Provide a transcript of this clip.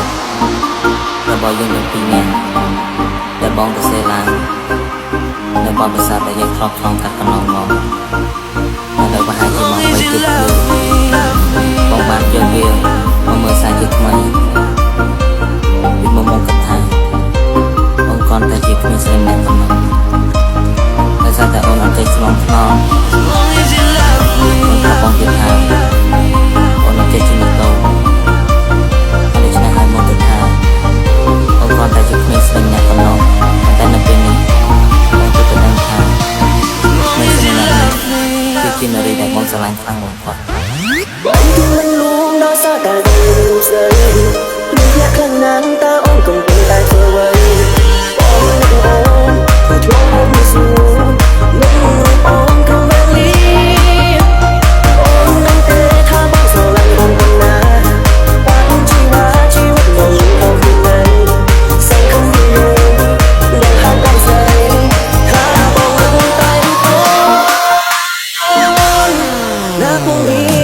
តរបស់យើងទាំងពីរនាក់ដែលបងទៅសេឡាននៅបបិសាទដែលយើងធ្លាប់ឆ្លងកាត់កន្លងមកហើយប្រហែលជាមកទៅទៀតបងបានយកវាមកមើលសារជាថ្មីពីមុំមកគិតថាបងគ្រាន់តែជាគ្មានស្រីម្នាក់ប៉ុណ្ណោះតែសារតែអូនអត់ចេះឆ្លងថ្នមបងថាបងគិតថាអូនអត់ចេះជិះម៉ូតូដូច្នេះហើយមកគិតថាបងគ្រាន់តែជាគ្មានស្រីម្នាក់ប៉ុណ្ណោះតែនៅពេលនេះបងគិតទៅដឹងថាមិនស្រីម្នាក់គឺជានារីដែលបងស្រឡាញ់ខ្លាំងបំផុតបងគឺមិនលួងដល់សារតែរឿងស្រីមានអ្នកខ្លាំងណាស់តើអូនកំពុងតែធ្វើអ្វីបងនឹងអូនធ្វើធ្លាប់មកសួរនឹងអូនក៏វេលាអូននឹងទេថាបងស្រឡាញ់បងប៉ុណ្ណាបានជីវិតបងទៅពីណែសង្ឃឹមយើងដែលហាក់បងស្រីថាបងនឹងតែអូនណាបង